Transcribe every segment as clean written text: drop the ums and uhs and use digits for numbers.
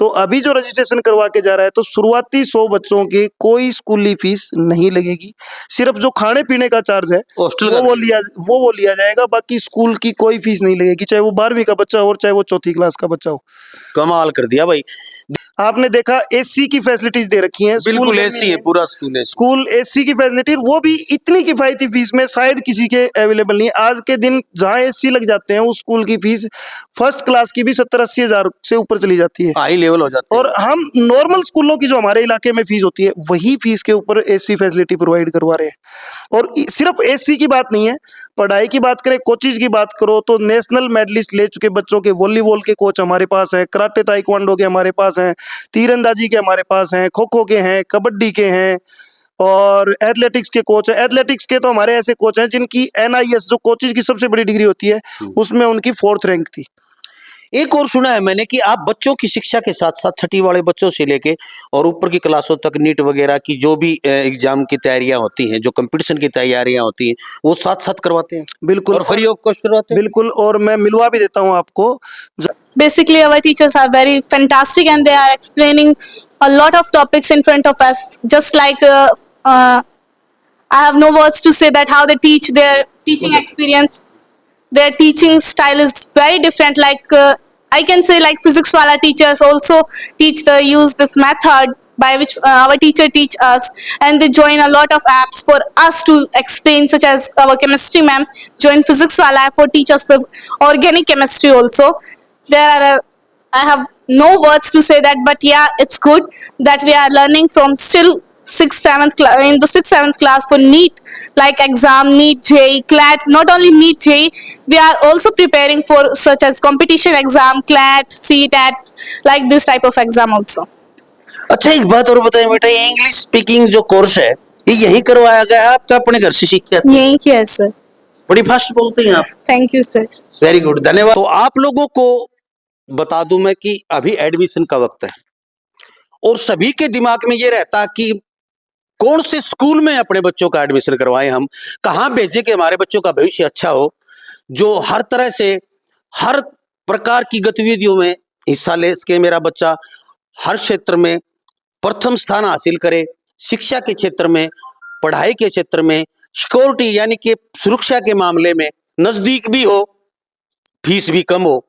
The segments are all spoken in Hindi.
तो अभी जो रजिस्ट्रेशन करवा के जा रहा है तो शुरुआती 100 बच्चों की कोई स्कूली फीस नहीं लगेगी। सिर्फ जो खाने पीने का चार्ज है हॉस्टल वो लिया जाएगा। बाकी स्कूल की कोई फीस नहीं लगेगी, चाहे वो 12वीं का बच्चा हो और चाहे वो चौथी क्लास का बच्चा हो। कमाल कर दिया भाई। आपने देखा एसी की फैसिलिटीज दे रखी हैं, बिल्कुल एसी है, पूरा स्कूल है। स्कूल एसी की फैसिलिटी, वो भी इतनी किफायती फीस में शायद किसी के अवेलेबल नहीं है। आज के दिन जहां एसी लग जाते हैं उस स्कूल की फीस फर्स्ट क्लास की भी 70-80 हजार से ऊपर चली जाती है, हाई लेवल हो जाते हैं। और हम नॉर्मल स्कूलों की जो हमारे इलाके में फीस होती है वही फीस के ऊपर एसी फैसिलिटी प्रोवाइड करवा रहे हैं। और सिर्फ एसी की बात नहीं है, पढ़ाई की बात करें, कोचेज की बात करो तो नेशनल मेडलिस्ट ले चुके बच्चों के वॉलीबॉल के कोच हमारे पास हैं, कराटे ताइक्वांडो के हमारे पास हैं, तीरंदाजी के हमारे पास हैं, खो खो के हैं, कबड्डी के हैं, और एथलेटिक्स के कोच हैं। एथलेटिक्स के तो हमारे ऐसे कोच हैं जिनकी NIS जो कोचेज की सबसे बड़ी डिग्री होती है उसमें उनकी 4th रैंक थी। एक और सुना है मैंने कि आप बच्चों की शिक्षा के साथ साथ छठी वाले बच्चों से लेके और ऊपर की क्लासों तक नीट वगैरह की जो भी एग्जाम की तैयारियां होती हैं, जो कंपटीशन की तैयारियां होती हैं, वो साथ साथ करवाते हैं। बिल्कुल, और फ्री ऑफ कॉस्ट करवाते हैं। बिल्कुल, और मैं मिलवा भी देता हूं आपको। Basically, our teachers are very fantastic and they are explaining a lot of topics in front of us. Just like I have no words to say that how they teach, their teaching experience, their teaching style is very different. Like I can say, like physics wala teachers also use this method by which our teacher teach us, and they join a lot of apps for us to explain, such as our chemistry ma'am join physics wala app for teach us the organic chemistry also. I have no words to say that, but yeah, it's good that we are learning from still 6th 7th in the 6th 7th class for NEET, like exam NEET JEE CLAT. Not only NEET JEE, we are also preparing for such as competition exam CLAT CTAT, like this type of exam also. अच्छा, एक बात और बताएं बेटा, ये इंग्लिश स्पीकिंग जो कोर्स है ये यही करवाया गया है आपका, अपने घर से सीख के आते हैं? यही किया है सर। बड़ी फास्ट बोलते हैं आप। Thank you sir. Very good, धन्यवाद। तो आप लोगों को बता दूं मैं कि अभी एडमिशन का वक्त है और सभी के दिमाग में ये रहता कि कौन से स्कूल में अपने बच्चों का एडमिशन करवाएं, हम कहां भेजें कि हमारे बच्चों का भविष्य अच्छा हो, जो हर तरह से हर प्रकार की गतिविधियों में हिस्सा ले सके, मेरा बच्चा हर क्षेत्र में प्रथम स्थान हासिल करे, शिक्षा के क्षेत्र में, पढ़ाई के क्षेत्र में, सिक्योरिटी यानी कि सुरक्षा के मामले में नजदीक भी हो, फीस भी कम हो।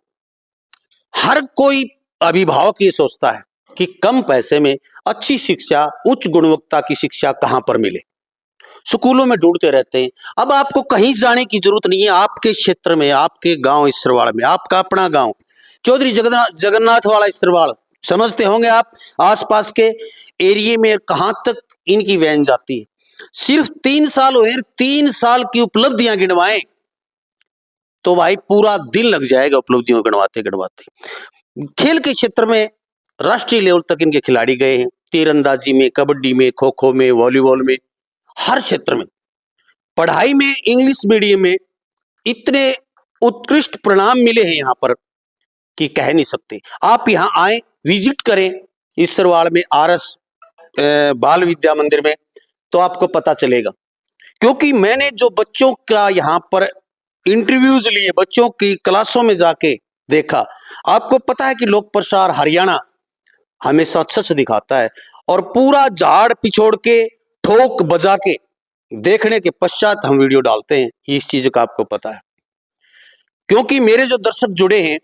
हर कोई अभिभावक ये सोचता है कि कम पैसे में अच्छी शिक्षा, उच्च गुणवत्ता की शिक्षा कहां पर मिले, स्कूलों में ढूंढते रहते हैं। अब आपको कहीं जाने की जरूरत नहीं है, आपके क्षेत्र में, आपके गांव इसरवाड़ में, आपका अपना गांव चौधरी जगन्नाथ वाला इसरवाड़, समझते होंगे आप, आसपास के एरिया में कहां तक इनकी वैन जाती है। सिर्फ 3 साल हुए, 3 साल की उपलब्धियां गिनवाएं तो भाई पूरा दिन लग जाएगा उपलब्धियों गिनवाते गिनवाते। खेल के क्षेत्र में राष्ट्रीय लेवल तक इनके खिलाड़ी गए हैं, तीरंदाजी में, कबड्डी में, खो खो में, वॉलीबॉल में, हर क्षेत्र में। पढ़ाई में इंग्लिश मीडियम में इतने उत्कृष्ट परिणाम मिले हैं यहाँ पर कि कह नहीं सकते। आप यहाँ आए, विजिट करें इस सरवाड़ में RS बाल विद्या मंदिर में, तो आपको पता चलेगा। क्योंकि मैंने जो बच्चों का यहाँ पर इंटरव्यूज लिए, बच्चों की क्लासों में जाके देखा, आपको पता है कि लोक प्रसार हरियाणा हमेशा सच दिखाता है और पूरा झाड़ पिछोड़ के, ठोक बजा के देखने के पश्चात हम वीडियो डालते हैं। इस चीज का आपको पता है, क्योंकि मेरे जो दर्शक जुड़े हैं,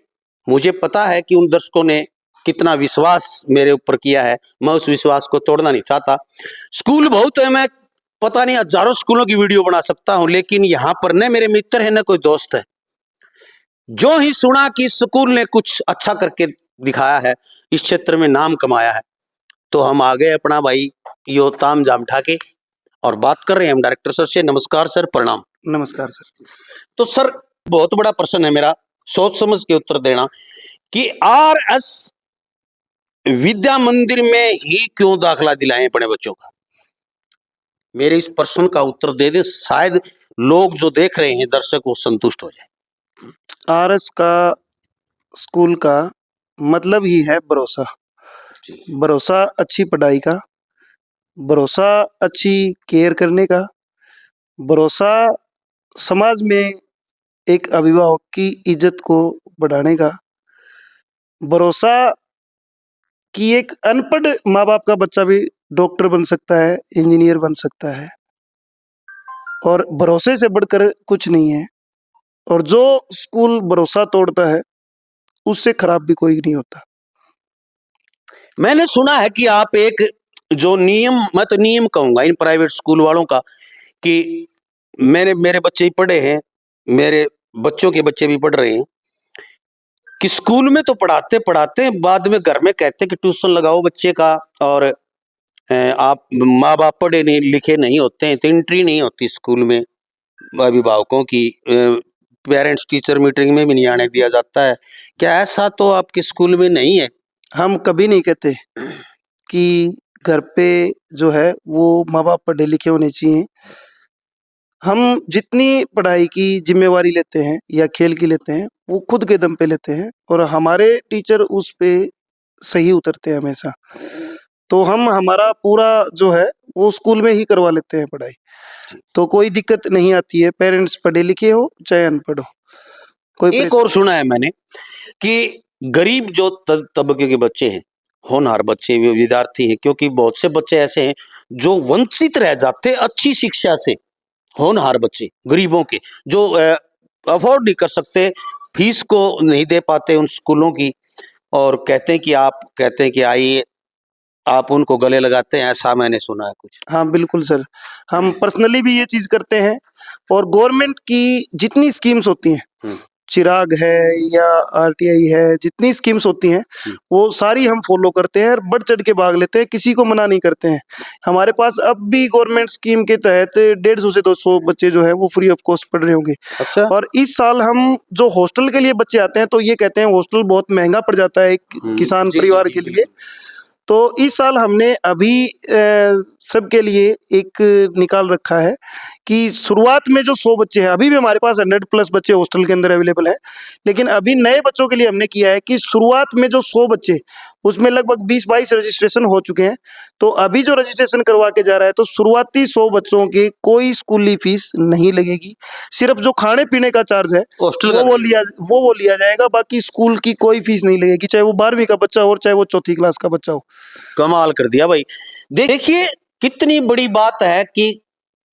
मुझे पता है कि उन दर्शकों ने कितना विश्वास मेरे ऊपर किया है। मैं उस विश्वास को तोड़ना नहीं चाहता। स्कूल बहुत है, मैं पता नहीं हजारों स्कूलों की वीडियो बना सकता हूं, लेकिन यहां पर न मेरे मित्र है न कोई दोस्त है। जो ही सुना कि स्कूल ने कुछ अच्छा करके दिखाया है, इस क्षेत्र में नाम कमाया है, तो हम आ गए अपना भाई यो ताम जाम ठाके और बात कर रहे हैं हम डायरेक्टर सर से। नमस्कार सर, प्रणाम। नमस्कार सर। तो सर, बहुत बड़ा प्रश्न है मेरा, सोच समझ के उत्तर देना कि RS विद्या मंदिर में ही क्यों दाखला दिलाएं अपने बच्चों का। मेरे इस प्रश्न का उत्तर दे दे, शायद लोग जो देख रहे हैं दर्शक वो संतुष्ट हो जाए। RS का स्कूल का मतलब ही है भरोसा। भरोसा अच्छी पढ़ाई का, भरोसा अच्छी केयर करने का, भरोसा समाज में एक अभिभावक की इज्जत को बढ़ाने का, भरोसा कि एक अनपढ़ माँ बाप का बच्चा भी डॉक्टर बन सकता है, इंजीनियर बन सकता है, और भरोसे से बढ़कर कुछ नहीं है। और जो स्कूल भरोसा तोड़ता है उससे खराब भी कोई नहीं होता। मैंने सुना है कि आप एक जो नियम, मैं तो नियम कहूंगा इन प्राइवेट स्कूल वालों का, कि मेरे बच्चे ही पढ़े हैं, मेरे बच्चों के बच्चे भी पढ़ रहे हैं, कि स्कूल में तो पढ़ाते पढ़ाते बाद में घर में कहते कि ट्यूशन लगाओ बच्चे का, और आप माँ बाप पढ़े नहीं लिखे नहीं होते हैं तो एंट्री नहीं होती स्कूल में, अभिभावकों की पेरेंट्स टीचर मीटिंग में भी नहीं आने दिया जाता है। क्या ऐसा तो आपके स्कूल में नहीं है? हम कभी नहीं कहते कि घर पे जो है वो माँ बाप पढ़े लिखे होने चाहिए। हम जितनी पढ़ाई की जिम्मेवारी लेते हैं या खेल की लेते हैं वो खुद के दम पे लेते हैं, और हमारे टीचर उस पे सही उतरते हैं हमेशा। तो हम हमारा पूरा जो है वो स्कूल में ही करवा लेते हैं पढ़ाई, तो कोई दिक्कत नहीं आती है, पेरेंट्स पढ़े लिखे हो चाहे अनपढ़ हो। कोई एक और सुना है मैंने कि गरीब जो तबके के बच्चे हैं, होनहार बच्चे, विद्यार्थी हैं, क्योंकि बहुत से बच्चे ऐसे हैं जो वंचित रह जाते अच्छी शिक्षा से, होनहार बच्चे गरीबों के जो अफोर्ड नहीं कर सकते, फीस को नहीं दे पाते उन स्कूलों की, और कहते हैं कि आइए, आप उनको गले लगाते हैं, ऐसा मैंने सुना है कुछ। हाँ बिल्कुल सर, हम पर्सनली भी ये चीज करते हैं। और गवर्नमेंट की जितनी स्कीम्स होती हैं, चिराग है या आरटीआई है, जितनी स्कीम्स होती हैं वो सारी हम फॉलो करते हैं और बढ़ चढ़ के भाग लेते हैं, किसी को मना नहीं करते हैं। हमारे पास अब भी गवर्नमेंट स्कीम के तहत 150 से 200 बच्चे जो है वो फ्री ऑफ कॉस्ट पढ़ रहे होंगे। अच्छा। और इस साल हम जो हॉस्टल के लिए बच्चे आते हैं तो ये कहते हैं हॉस्टल बहुत महंगा पड़ जाता है एक किसान परिवार के लिए, तो इस साल हमने अभी सबके लिए एक निकाल रखा है कि शुरुआत में जो 100 बच्चे हैं, अभी भी हमारे पास 100+ बच्चे हॉस्टल के अंदर अवेलेबल है, लेकिन अभी नए बच्चों के लिए हमने किया है कि शुरुआत में जो 100 बच्चे, उसमें लगभग 20-22 रजिस्ट्रेशन हो चुके हैं। तो अभी जो रजिस्ट्रेशन करवा के जा रहा है तो शुरुआती 100 बच्चों के कोई स्कूली फीस नहीं लगेगी, सिर्फ जो खाने पीने का चार्ज है वो लिया जाएगा, बाकी स्कूल की कोई फीस नहीं लगेगी, चाहे वो 12वीं का बच्चा हो और चाहे वो 4थी क्लास का बच्चा हो। कमाल कर दिया भाई। देखिए कितनी बड़ी बात है कि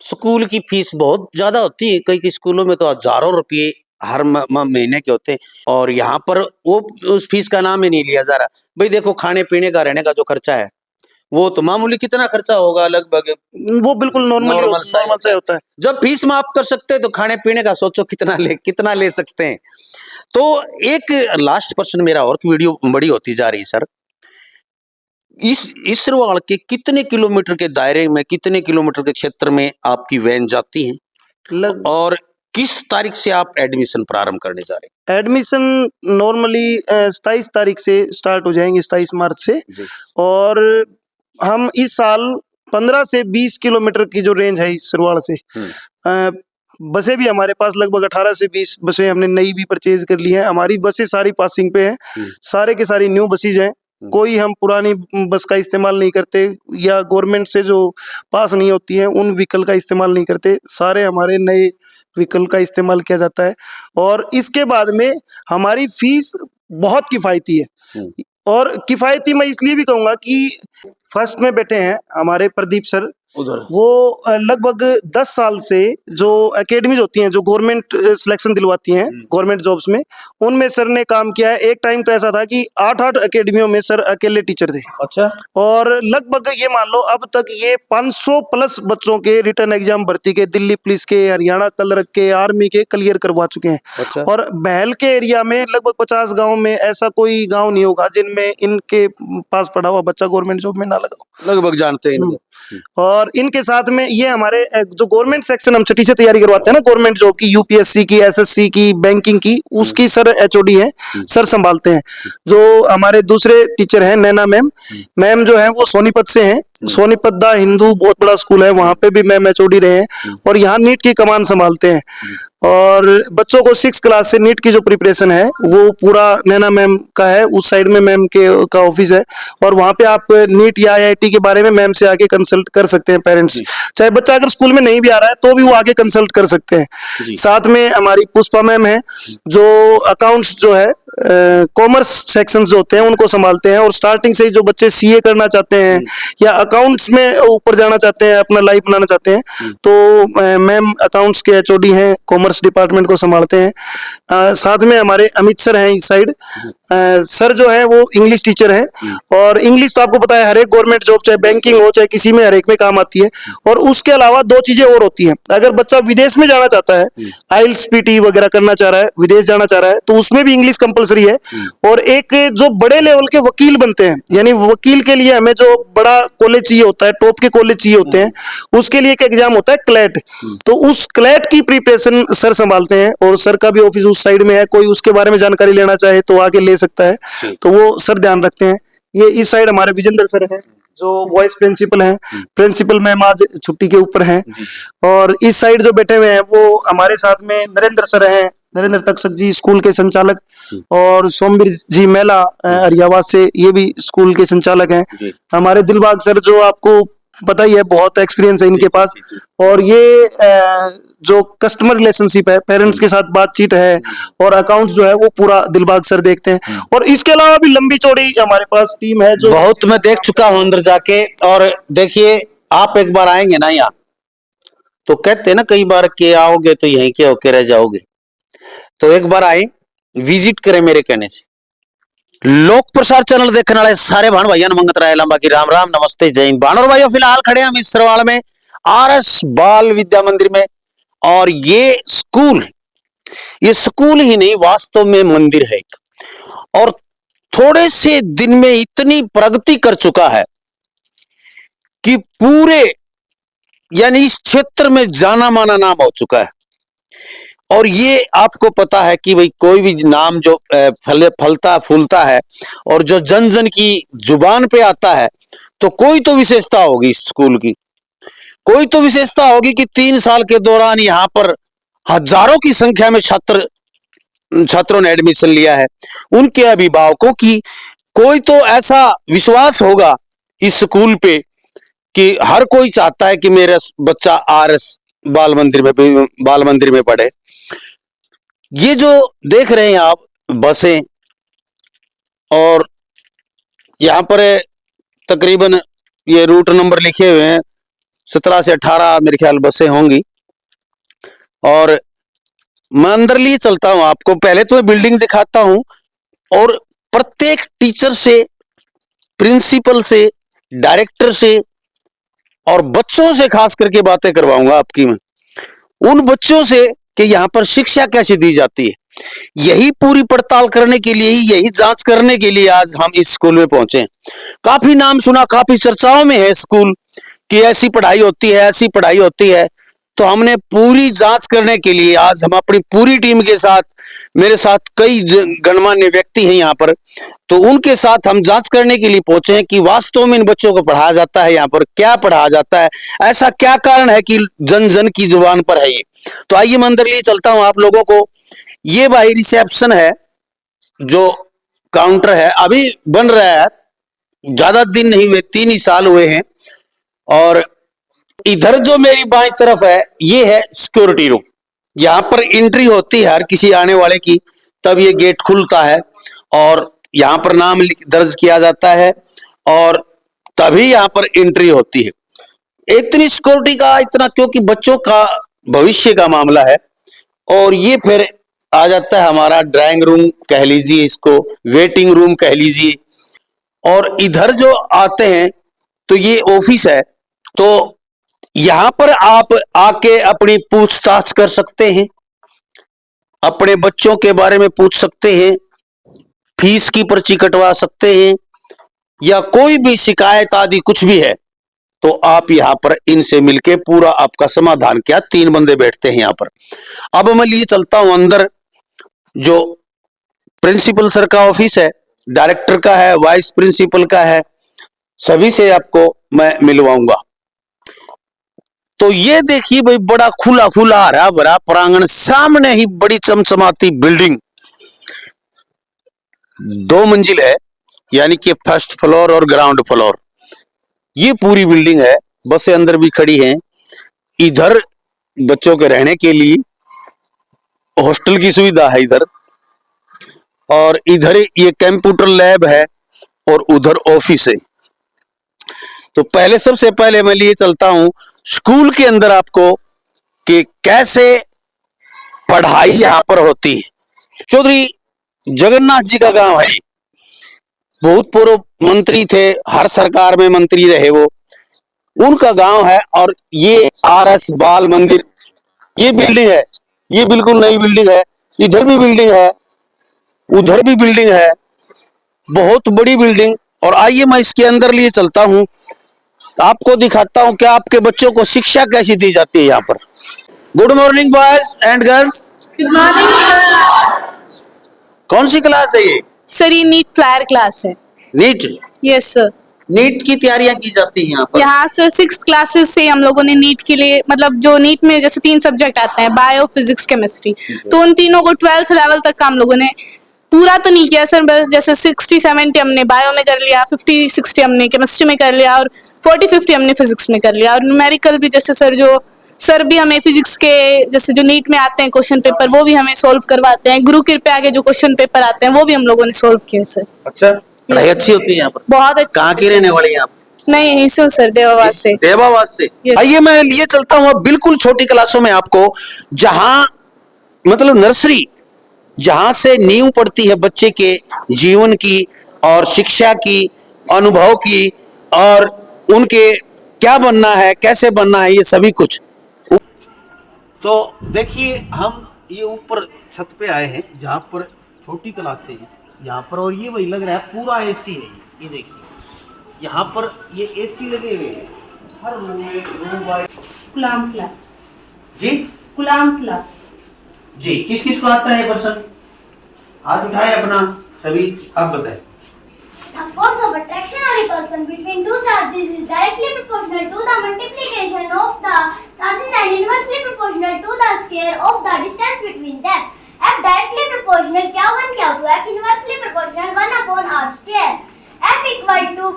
स्कूल की फीस बहुत ज्यादा होती है, कई स्कूलों में तो हजारों रुपये हर महीने के होते हैं, और यहाँ पर वो उस फीस का नाम ही नहीं लिया जा रहा। भाई देखो, खाने पीने का, रहने का जो खर्चा है वो तो मामूली कितना खर्चा होगा, लगभग वो बिल्कुल नॉर्मल सा होता है। जब फीस माफ कर सकते हैं तो खाने पीने का सोचो कितना ले सकते हैं। तो एक लास्ट प्रश्न मेरा, और वीडियो बड़ी होती जा रही है सर, इस सरवाल के कितने किलोमीटर के दायरे में, कितने किलोमीटर के क्षेत्र में आपकी वैन जाती है, और किस तारीख से आप एडमिशन प्रारंभ करने जा रहे हैं? एडमिशन नॉर्मली 27 तारीख से स्टार्ट हो जाएंगे, 27 मार्च से, और हम इस साल 15 से 20 किलोमीटर की जो रेंज है इस सरवाड़ से, बसें भी हमारे पास लगभग 18 से 20 बसें हमने नई भी परचेज कर ली हैं। हमारी बसें सारी पासिंग पे हैं, सारे के सारी न्यू बसेज हैं, कोई हम पुरानी बस का इस्तेमाल नहीं करते, या गवर्नमेंट से जो पास नहीं होती हैं उन व्हीकल का इस्तेमाल नहीं करते, सारे हमारे नए व्हीकल का इस्तेमाल किया जाता है। और इसके बाद में हमारी फीस बहुत किफ़ायती है, और किफ़ायती मैं इसलिए भी कहूँगा कि फर्स्ट में बैठे हैं हमारे प्रदीप सर, वो लगभग 10 साल से जो एकेडमीज होती हैं, जो गवर्नमेंट सिलेक्शन दिलवाती हैं गवर्नमेंट जॉब्स में, उनमें सर ने काम किया है। एक टाइम तो ऐसा था कि 8-8 एकेडमियों में सर अकेले टीचर थे। अच्छा। और लगभग ये मान लो अब तक ये 500+ बच्चों के रिटर्न एग्जाम भर्ती के, दिल्ली पुलिस के, हरियाणा क्लर्क के, आर्मी के क्लियर करवा चुके हैं। अच्छा। और बहल के एरिया में लगभग 50 गाँव में ऐसा कोई गाँव नहीं होगा जिनमें इनके पास पढ़ा हुआ बच्चा गवर्नमेंट जॉब में ना लगा, लगभग जानते हैं। और इनके साथ में ये हमारे जो गवर्नमेंट सेक्शन हम छठी से तैयारी करवाते हैं ना, गवर्नमेंट जॉब की, यूपीएससी की, एसएससी की, बैंकिंग की, उसकी सर एचओडी है, सर संभालते हैं। जो हमारे दूसरे टीचर हैं नैना मैम जो है वो सोनीपत से हैं, सोनीपत दा हिंदू बहुत बड़ा स्कूल है, वहां पे भी मैम एचओडी रहे हैं, और यहाँ नीट की कमान संभालते हैं। और बच्चों को 6 क्लास से नीट की जो प्रिपरेशन है वो पूरा नैना मैम का है, उस साइड में मैम के का ऑफिस है, और वहाँ पे आप नीट या आईआईटी के बारे में मैम से आके कंसल्ट कर सकते हैं। पेरेंट्स चाहे बच्चा अगर स्कूल में नहीं भी आ रहा है तो भी वो आगे कंसल्ट कर सकते हैं। साथ में हमारी पुष्पा मैम है जो अकाउंट्स जो है कॉमर्स सेक्शन जो होते हैं उनको संभालते हैं, और स्टार्टिंग से ही जो बच्चे सीए करना चाहते हैं या अकाउंट्स में ऊपर जाना चाहते हैं, अपना लाइफ बनाना चाहते हैं, तो मैम अकाउंट्स के एचओडी हैं, कॉमर्स डिपार्टमेंट को संभालते हैं। साथ में हमारे अमित सर हैं इस साइड। सर जो है वो इंग्लिश टीचर हैं, और इंग्लिश तो आपको पता है हर एक गवर्नमेंट जॉब, चाहे बैंकिंग हो चाहे किसी में, हर एक में काम आती है। और उसके अलावा दो चीजें और होती हैं, अगर बच्चा विदेश में जाना चाहता है, आइल्स पीटी वगैरह करना चाह रहा है, विदेश जाना चाह रहा है, तो उसमें भी इंग्लिश कंपलसरी है। और एक जो बड़े लेवल के वकील बनते हैं, यानी वकील के लिए हमें जो बड़ा कॉलेज चाहिए होता है, टॉप के कॉलेज चाहिए होते हैं, उसके लिए एक एग्जाम होता है क्लैट। तो उस क्लैट की प्रिपरेशन सर संभालते हैं, और सर का भी ऑफिस उस साइड में है। कोई उसके बारे में जानकारी लेना चाहे तो आके ले सकता है, तो वो सर ध्यान रखते हैं। ये इस साइड हमारे विजेंद्र सर हैं जो वाइस प्रिंसिपल हैं। प्रिंसिपल मैम आज छुट्टी के ऊपर हैं। और इस साइड जो बैठे हुए हैं वो हमारे साथ में नरेंद्र सर हैं, नरेंद्र तक्षक जी स्कूल के संचालक, और सोमवीर जी मेला हरियावाद से, ये भी स्कूल के संचालक हैं। हमारे दिलबाग सर जो आपको पता ही है, बहुत एक्सपीरियंस है इनके पास। और ये जो कस्टमर रिलेशनशिप है, पेरेंट्स के साथ बातचीत है, और अकाउंट्स जो है वो पूरा दिलबाग सर देखते हैं। और इसके अलावा भी लंबी चौड़ी हमारे पास टीम है जो बहुत मैं देख चुका हूं अंदर जाके। और देखिए, आप एक बार आएंगे ना यहाँ, तो कहते हैं ना कई बार के आओगे तो यहीं के होके रह जाओगे। तो एक बार आए, विजिट करें मेरे कहने से। लोक प्रसार चैनल देखने वाले सारे भाण भाइयों मंगत राय लंबा की राम राम, नमस्ते, जय हिंद। भाण और भाइयों, फिलहाल खड़े हम इस सरवाल में आरएस बाल विद्या मंदिर में। और ये स्कूल ही नहीं, वास्तव में मंदिर है एक। और थोड़े से दिन में इतनी प्रगति कर चुका है कि पूरे यानी इस क्षेत्र में जाना माना नाम हो चुका है। और ये आपको पता है कि भाई कोई भी नाम जो फलता फूलता है और जो जन जन की जुबान पे आता है, तो कोई तो विशेषता होगी इस स्कूल की। कोई तो विशेषता होगी कि 3 साल के दौरान यहाँ पर हजारों की संख्या में छात्रों ने एडमिशन लिया है। उनके अभिभावकों की कोई तो ऐसा विश्वास होगा इस स्कूल पे कि हर कोई चाहता है कि मेरा बच्चा आरएस बाल मंदिर में पढ़े। ये जो देख रहे हैं आप बसें, और यहाँ पर तकरीबन ये रूट नंबर लिखे हुए हैं, 17 से 18 मेरे ख्याल बसें होंगी। और मैं अंदर लिए चलता हूं आपको। पहले तो मैं बिल्डिंग दिखाता हूं, और प्रत्येक टीचर से, प्रिंसिपल से, डायरेक्टर से और बच्चों से खास करके बातें करवाऊंगा आपकी मैं, उन बच्चों से कि यहाँ पर शिक्षा कैसे दी जाती है। यही पूरी पड़ताल करने के लिए, यही जांच करने के लिए आज हम इस स्कूल में पहुंचे हैं। काफी नाम सुना, काफी चर्चाओं में है स्कूल कि ऐसी पढ़ाई होती है, ऐसी पढ़ाई होती है। तो हमने पूरी जांच करने के लिए आज हम अपनी पूरी टीम के साथ, मेरे साथ कई गणमान्य व्यक्ति हैं यहाँ पर, तो उनके साथ हम जांच करने के लिए पहुंचे हैं कि वास्तव में इन बच्चों को पढ़ाया जाता है, यहाँ पर क्या पढ़ाया जाता है, ऐसा क्या कारण है कि जन जन की जुबान पर है ये। तो आइए मैं अंदर लिए चलता हूं आप लोगों को। ये भाई रिसेप्शन है, जो काउंटर है, अभी बन रहा है, ज्यादा दिन नहीं हुए, 3 ही साल हुए हैं। और इधर जो मेरी बाईं तरफ है, ये है सिक्योरिटी रूम। यहाँ पर एंट्री होती है हर किसी आने वाले की, तब ये गेट खुलता है और यहाँ पर नाम दर्ज किया जाता है, और तभी यहाँ पर एंट्री होती है। इतनी सिक्योरिटी का इतना, क्योंकि बच्चों का भविष्य का मामला है। और ये फिर आ जाता है हमारा ड्राइंग रूम कह लीजिए, इसको वेटिंग रूम कह लीजिए। और इधर जो आते हैं तो ये ऑफिस है। तो यहां पर आप आके अपनी पूछताछ कर सकते हैं, अपने बच्चों के बारे में पूछ सकते हैं, फीस की पर्ची कटवा सकते हैं, या कोई भी शिकायत आदि कुछ भी है तो आप यहां पर इनसे मिलके पूरा आपका समाधान किया। 3 बंदे बैठते हैं यहां पर। अब मैं लिए चलता हूं अंदर, जो प्रिंसिपल सर का ऑफिस है, डायरेक्टर का है, वाइस प्रिंसिपल का है, सभी से आपको मैं मिलवाऊंगा। तो ये देखिए भाई, बड़ा खुला खुला हरा भरा प्रांगण, सामने ही बड़ी चमचमाती बिल्डिंग, 2 मंजिल है, यानी कि फर्स्ट फ्लोर और ग्राउंड फ्लोर। ये पूरी बिल्डिंग है, बसें अंदर भी खड़ी हैं। इधर बच्चों के रहने के लिए हॉस्टल की सुविधा है इधर। और इधर ये कंप्यूटर लैब है और उधर ऑफिस है। तो पहले सबसे पहले मैं लिए चलता हूं स्कूल के अंदर आपको कि कैसे पढ़ाई यहां पर होती है। चौधरी जगन्नाथ जी का गांव है, बहुत पूर्व मंत्री थे, हर सरकार में मंत्री रहे वो, उनका गांव है। और ये RS बाल मंदिर, ये बिल्डिंग है, ये बिल्कुल नई बिल्डिंग है, इधर भी बिल्डिंग है, उधर भी बिल्डिंग है, बहुत बड़ी बिल्डिंग। और आइए मैं इसके अंदर लिए चलता हूं, आपको दिखाता हूं कि आपके बच्चों को शिक्षा कैसी दी जाती है यहाँ पर। Good morning boys and girls. Good morning कौन सी क्लास है ये? सर, ये नीट फ्लायर क्लास है। नीट? Yes sir. नीट की तैयारियां की जाती हैं यहाँ पर? यहाँ सर 6 क्लासेस से हम लोगों ने नीट के लिए, मतलब जो नीट में जैसे 3 सब्जेक्ट आते हैं, बायो, फिजिक्स, केमिस्ट्री, तो उन तीनों को 12th लेवल तक का हम लोगों ने पूरा तो नहीं किया सर, बस जैसे 60-70 हमने बायो में कर लिया, 50-60 हमने केमिस्ट्री में कर लिया और 40-50 हमने फिजिक्स में कर लिया। और न्यूमेरिकल भी जैसे सर भी हमें फिजिक्स के जैसे जो नीट में आते हैं क्वेश्चन पेपर, वो भी हमें सोल्व करवाते हैं। गुरु कृपया के जो क्वेश्चन पेपर आते हैं वो भी हम लोगों ने सोल्व किए सर। अच्छा, पढ़ाई अच्छी होती है यहाँ पर? बहुत अच्छी। कहाँ की रहने वाली हैं आप? मैं यहीं से हूँ सर, देवावाद से। देवावाद से? Yes. आइए मैं लिए चलता हूँ अब बिल्कुल छोटी क्लासों में आपको, जहां मतलब नर्सरी, जहां से नींव पड़ती है बच्चे के जीवन की और शिक्षा की, अनुभव की, और उनके क्या बनना है, कैसे बनना है, ये सभी कुछ। तो देखिए हम ये ऊपर छत पे आए हैं जहाँ पर छोटी क्लासें हैं यहाँ पर, और ये वही लग रहा है पूरा AC है। ये देखिए यहाँ पर ये AC लगे हुए हैं हर रूम में, रूम वाइज। गुलाम सलाह जी, गुलाम सलाह जी, किस किस को आता है पर्सन? हाथ उठाए अपना सभी, आप बताएं। The force of attraction or repulsion between two charges is directly proportional to the multiplication of the charges and inversely proportional to the square of the distance between them. F directly proportional Q1 Q2, F inversely proportional 1 upon R square. F equal to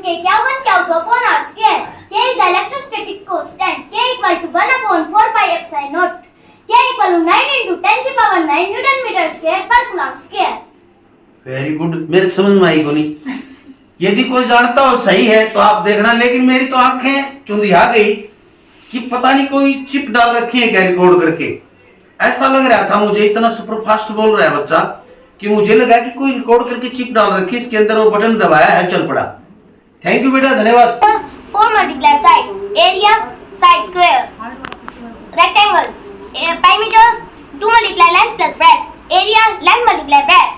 K Q1 Q2 upon R square. K is the electrostatic constant. K equal to 1 upon 4 pi epsilon naught. K equal to 9 into 10 to the power 9 Newton meter square per coulomb square. Very good, मेरे समझ में आई को नहीं। यदि कोई जानता हो सही है तो आप देखना, लेकिन मेरी तो आंखें चुंधिया गई कि पता नहीं कोई चिप डाल रखी है क्या रिकॉर्ड करके। ऐसा लग रहा था मुझे, इतना सुपर फास्ट बोल रहा है बच्चा कि मुझे लगा कि कोई रिकॉर्ड करके चिप डाल रखी है इसके अंदर, और बटन दबाया है, चल पड़ा। थैंक यू बेटा, धन्यवाद। 4 multiply side, area, side square, rectangle, perimeter, 2 multiply length plus breadth, area, length multiply breadth.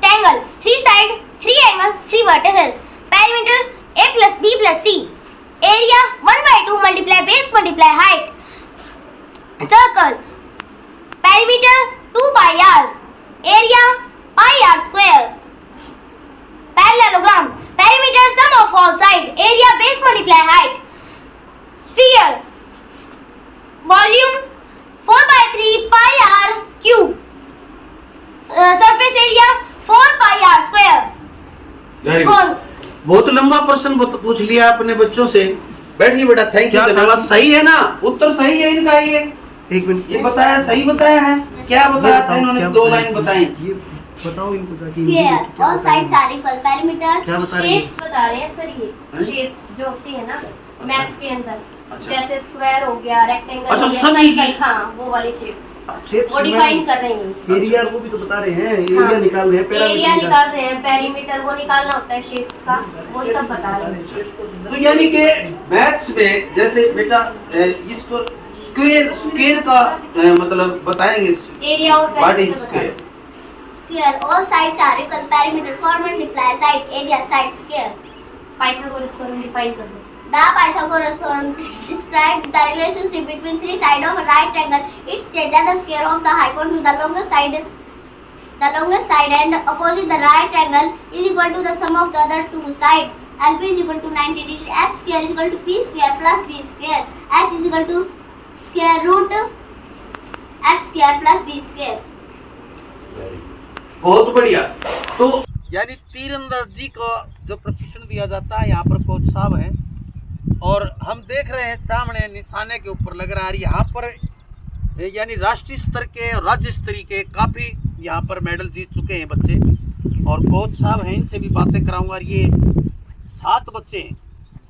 Triangle, 3 side, 3 angles, 3 vertices. Perimeter, A plus B plus C. Area, 1/2 multiply base multiply height. Circle, perimeter, 2 pi r. Area, pi r square. Parallelogram, perimeter sum of all side. Area base multiply height. Sphere, volume, 4/3 pi r cube. Surface area, 4 pi r square. Very कौन? गुड, बहुत लंबा प्रश्न पूछ लिया अपने बच्चों से। बैठिए बेटा, थैंक यू, धन्यवाद। सही है ना, उत्तर सही है इनका। ये एक मिनट, ये बताया, सही बताया है। क्या बताया था इन्होंने? 2 लाइन बताई। ये बताओ इनको जाके Sphere, all sides are equal. Perimeter, क्या बता रही है? शेप्स बता रहे हैं सर, ये शेप्स जो होती है ना मैथ्स के अंदर, अच्छा। जैसे स्क्वायर हो गया, रेक्टेंगल अच्छा, हो गया, सभी की? सर्कल, हाँ वो वाली शेप्स शेप्स वो डिफाइन कर रही हैं। एरिया वो भी तो बता रहे हैं, एरिया निकाल रहे हैं, एरिया पैरामीटर निकाल रहे हैं, पेरीमीटर वो निकालना होता है शेप्स का, वो सब बता रहे हैं। तो यानी कि मैथ्स में जैसे बेटा इसको स्क्वायर का मतलब बताएंगे। एरिया और व्हाट इज पेरीमीटर बताएं। Square? sphere, all sides are equal. Perimeter, 4 multiply side, area, side square. Pythagoras theorem define कर दो। The Pythagoras theorem describes the relationship between 3 sides of a right triangle. It states that the square of the hypotenuse, the longest side and opposite the right triangle is equal to the sum of the other 2 sides. LP is equal to 90 degree. H square is equal to P square plus B square. H is equal to square root H square plus B square. बहुत बढ़िया। तो यानी तीरंदाजी का जो प्रशिक्षण दिया जाता है, यहाँ पर कोच साहब हैं और हम देख रहे हैं सामने निशाने के ऊपर लग रहा है। यहाँ पर यानी राष्ट्रीय स्तर के और राज्य स्तरीय के काफ़ी यहाँ पर मेडल जीत चुके हैं बच्चे। और कोच साहब हैं, इनसे भी बातें कराऊंगा। ये 7 बच्चे हैं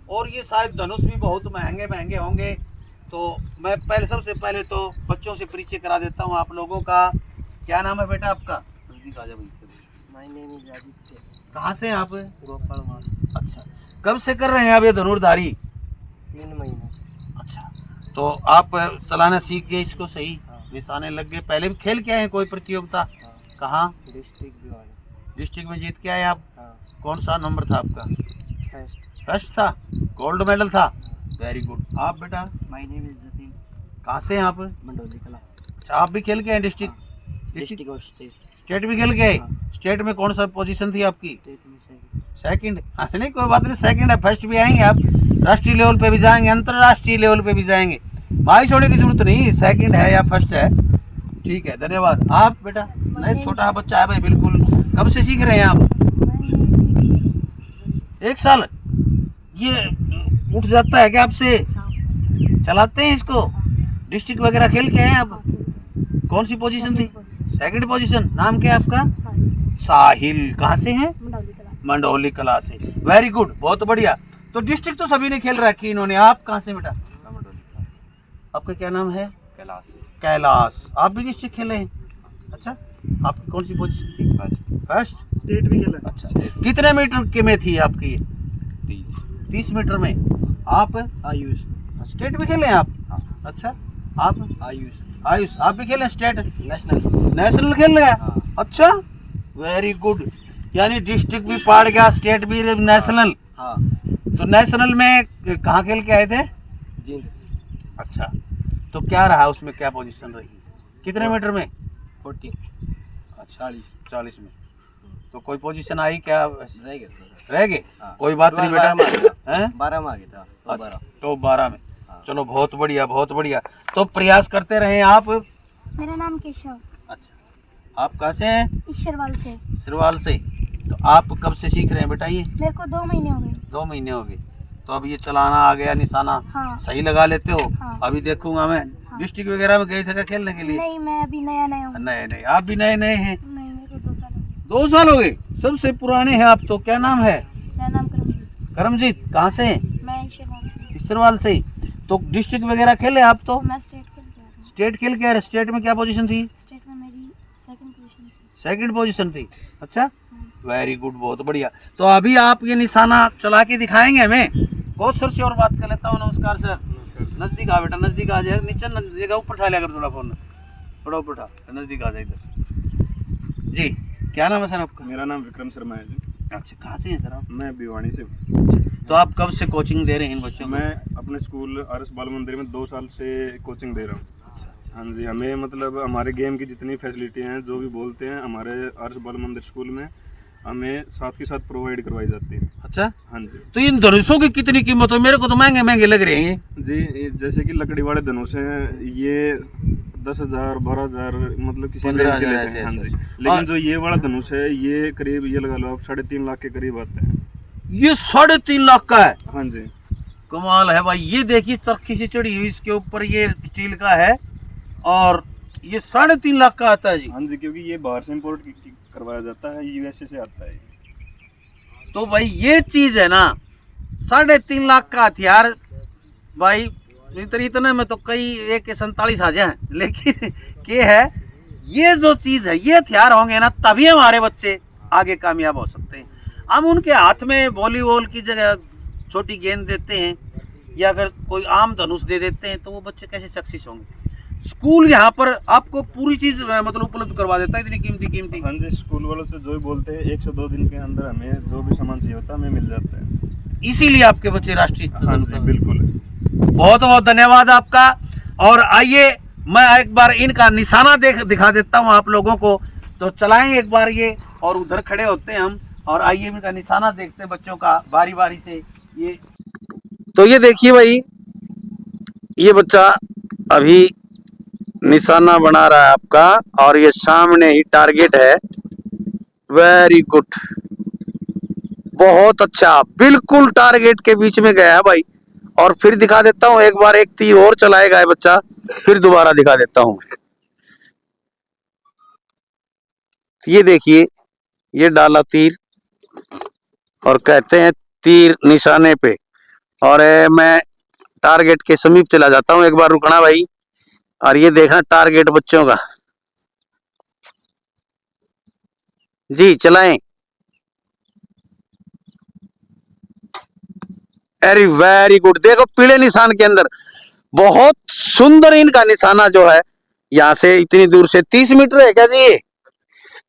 और ये शायद धनुष भी बहुत महंगे महंगे होंगे। तो मैं सबसे पहले तो बच्चों से परिचय करा देता हूँ आप लोगों का। क्या नाम है बेटा आपका? नजदीक आ जाओ। My name is Aditya. कहाँ से हैं आप? गोपाल मास। अच्छा, कब से कर रहे हैं आप ये धनुर्धारी? 3 महीने। अच्छा, तो आप चलाना सीख गए इसको सही? हाँ। निशाने लग गए। पहले भी खेल के आए हैं कोई प्रतियोगिता? हाँ। कहाँ? डिस्ट्रिक्ट भिवानी। डिस्ट्रिक्ट में जीत के आए आप? हाँ। कौन सा नंबर था आपका? फर्स्ट। फर्स्ट था, गोल्ड मेडल था। Very good. आप बेटा? My name is Jatin. कहाँ से हैं आप? मंडोली कला। अच्छा, आप भी खेल के आए डिस्ट्रिक्ट? डिस्ट्रिक्ट और स्टेट। स्टेट भी खेल के आए? हाँ। स्टेट में कौन सा पोजीशन थी आपकी? स्टेट में सेकंड। सेकंड? हाँ, नहीं कोई बात नहीं, सेकंड है। फर्स्ट भी आएंगे आप, राष्ट्रीय लेवल पे भी जाएंगे, अंतर्राष्ट्रीय लेवल पे भी जाएंगे। भाई छोड़ने की जरूरत नहीं, सेकंड है या फर्स्ट है। ठीक है, धन्यवाद। आप बेटा? नहीं, छोटा बच्चा है भाई बिल्कुल। कब से सीख रहे हैं आप? 1 साल। ये उठ जाता है क्या आपसे? चलाते हैं इसको? डिस्ट्रिक्ट वगैरह खेल के हैं आप? कौन सी पोजीशन थी? Second position. नाम क्या है आपका? साहिल। कहाँ से हैं? मंडोली कला से। वेरी गुड, बहुत बढ़िया। तो डिस्ट्रिक्ट तो सभी ने खेल रखी इन्होंने। आप कहाँ से बेटा? आपका क्या नाम है? कैलाश। कैलाश। आप भी डिस्ट्रिक्ट खेले हैं? अच्छा, आपकी कौन सी पोजीशन थी? फर्स्ट। स्टेट भी खेला। अच्छा, कितने मीटर के में थी आपकी? 30 मीटर में। आप? आयुष। स्टेट भी खेले हैं आप? हाँ। अच्छा, आप? आयुष, आप भी खेले स्टेट? नेशनल खेल रहे हैं? हाँ। अच्छा, वेरी गुड। यानी डिस्ट्रिक्ट भी पार गया, स्टेट भी, नेशनल। हाँ। तो नेशनल में कहाँ खेल के आए थे? जी। अच्छा, तो क्या रहा उसमें, क्या पोजीशन रही? कितने मीटर में? 40। अच्छा, 40 में। तो कोई पोजीशन आई क्या? रह गया। रह गए? हाँ। कोई बात नहीं बेटा। हैं? 12 में आ गया था। तो 12। तो 12 में। हाँ। चलो, बहुत बढ़िया, बहुत बढ़िया। तो प्रयास करते रहे आप। मेरा नाम केशव। अच्छा, आप कहाँ से हैं? ईश्वरवाल से। सिरवाल से। तो आप कब से सीख रहे हैं बेटा ये? मेरे को 2 महीने हो गए। 2 महीने हो गए। तो अब ये चलाना आ गया, निशाना हाँ। सही लगा लेते हो? हाँ। अभी देखूंगा मैं। हाँ। डिस्ट्रिक्ट वगैरह में गए थे क्या खेलने के लिए? नहीं, मैं अभी नया हूँ। नए, आप भी नए हैं? नहीं, मेरे को 2 साल हो गए। 2 साल हो गए? सबसे पुराने हैं आप तो। क्या नाम है? मेरा नाम करमजीत। करमजीत। कहाँ से हैं? मैं ईश्वरवाल से। ईश्वरवाल से। तो डिस्ट्रिक्ट वगैरह खेले आप तो? मैं स्टेट खेल के आ रहा हूँ। स्टेट खेल के आ रहे? स्टेट में क्या पोजीशन थी? स्टेट में मेरी सेकंड पोजीशन थी। सेकंड पोजीशन थी। अच्छा, वेरी गुड, बहुत बढ़िया। तो अभी आप ये निशाना चला के दिखाएंगे हमें। कोच सर से और बात कर लेता हूँ। नमस्कार सर। नजदीक आ बेटा, नजदीक आ जाए। नीचे जगह ऊपर उठा लिया कर थोड़ा फोन, थोड़ा ऊपर उठा, नजदीक आ जाए इधर। जी, क्या नाम है सर आपका? मेरा नाम विक्रम शर्मा है जी। अच्छा, कहाँ से हैं सर आप? मैं भिवानी से। तो आप कब से कोचिंग दे रहे हैं इन बच्चों को? मैं अपने स्कूल आर एस बाल मंदिर में 2 साल से कोचिंग दे रहा हूँ। हाँ जी, हमें मतलब हमारे गेम की जितनी फैसिलिटी हैं, जो भी बोलते हैं, हमारे आर एस बाल मंदिर स्कूल में हमें साथ के साथ प्रोवाइड करवाई जाती है। अच्छा, हाँ जी। तो इन धनुषों की कितनी कीमत है? मेरे को तो महंगे महंगे लग रहे हैं जी, जैसे कि लकड़ी वाले धनुष हैं, ये 10,000 12,000 मतलब किसी भी रेंज के ले सकते हैं। हाँ जी। लेकिन जो ये वाला धनुष है, ये करीब, ये लगा लो आप 3.5 लाख के करीब आता है। ये 3.5 लाख का है? हाँ जी। कमाल है भाई। ये देखिए, चरखी से चढ़ी हुई इसके ऊपर, ये स्टील का है और ये 3.5 लाख का आता है जी। हाँ जी, क्योंकि ये बाहर से इम्पोर्ट करवाया जाता है, यूएसए से आता है। तो भाई ये चीज है ना, 3.5 लाख का हथियार भाई। इतने में तो कई AK-47 आ जाए। लेकिन ये है, ये जो चीज है, ये हथियार होंगे ना, तभी हमारे बच्चे आगे कामयाब हो सकते हैं। हम उनके हाथ में वॉलीबॉल की जगह छोटी गेंद देते हैं या फिर कोई आम धनुष दे देते हैं, तो वो बच्चे कैसे सक्सेस होंगे? स्कूल यहाँ पर आपको पूरी चीज मतलब उपलब्ध करवा देता है, इतनी कीमती। हाँ जी, स्कूल वालों से जो भी बोलते हैं, 1 से 2 दिन के अंदर हमें जो भी सामान चाहिए होता है, हमें मिल जाता है। इसीलिए आपके बच्चे राष्ट्रीय स्तर हाँ पर। जी, बिल्कुल। बहुत बहुत धन्यवाद आपका। और आइए मैं एक बार इनका निशाना दिखा देता हूँ आप लोगों को। तो चलाएंगे एक बार ये, और उधर खड़े होते हैं हम, और आइए इनका निशाना देखते हैं बच्चों का बारी बारी से। ये तो ये देखिए भाई, ये बच्चा अभी निशाना बना रहा है आपका, और ये सामने ही टारगेट है। वेरी गुड, बहुत अच्छा, बिल्कुल टारगेट के बीच में गया है भाई। और फिर दिखा देता हूं, एक बार एक तीर और चलाएगा ये बच्चा, फिर दोबारा दिखा देता हूं। ये देखिए, ये डाला तीर और कहते हैं तीर निशाने पे, और मैं टारगेट के समीप चला जाता हूं। एक बार रुकना भाई, और ये देखना टारगेट बच्चों का। जी चलाएं। अरे वेरी गुड, देखो पीले निशान के अंदर बहुत सुंदर इनका निशाना जो है, यहां से इतनी दूर से 30 मीटर है क्या जी, ये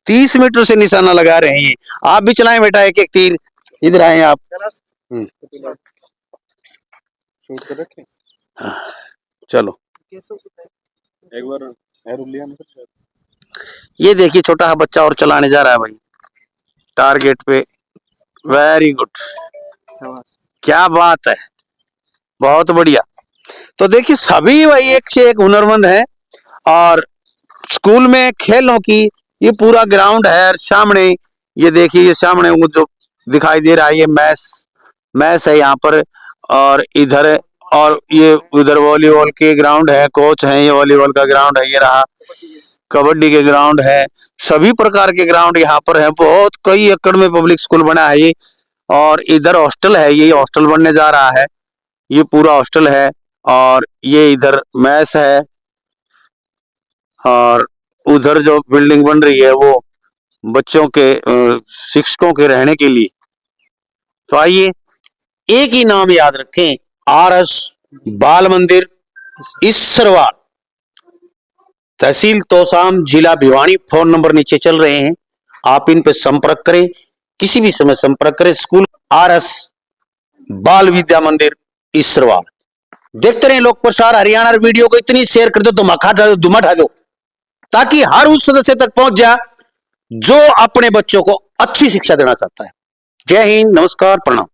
30 मीटर से निशाना लगा रहे हैं। आप भी चलाएं बेटा एक एक तीर, इधर आए आप। चलो एक बार ये देखिए छोटा सा बच्चा और चलाने जा रहा है भाई टारगेट पे। वेरी गुड, क्या बात है, बहुत बढ़िया। तो देखिए सभी भाई एक से एक हुनरमंद है, और स्कूल में खेलों की ये पूरा ग्राउंड है। सामने ये देखिए, ये सामने वो जो दिखाई दे रहा है ये मैस है यहाँ पर, और इधर, और ये उधर वॉलीबॉल के ग्राउंड है, कोच है, ये वॉलीबॉल का ग्राउंड है, ये रहा कबड्डी के ग्राउंड है, सभी प्रकार के ग्राउंड यहाँ पर है। बहुत कई एकड़ में पब्लिक स्कूल बना है ये, और इधर हॉस्टल है, ये हॉस्टल बनने जा रहा है, ये पूरा हॉस्टल है, और ये इधर मैस है, और उधर जो बिल्डिंग बन रही है वो बच्चों के शिक्षकों के रहने के लिए। तो आइए एक ही नाम याद रखें, आरएस बाल मंदिर इसरवाड़, तहसील तोसाम, जिला भिवानी। फोन नंबर नीचे चल रहे हैं, आप इन पे संपर्क करें, किसी भी समय संपर्क करें। स्कूल आरएस बाल विद्या मंदिर इसरवाड़। देखते रहे लोक प्रसार हरियाणा। वीडियो को इतनी शेयर कर दो, धुमा ढा दो, ताकि हर उस सदस्य तक पहुंच जाए जो अपने बच्चों को अच्छी शिक्षा देना चाहता है। जय हिंद, नमस्कार, प्रणाम।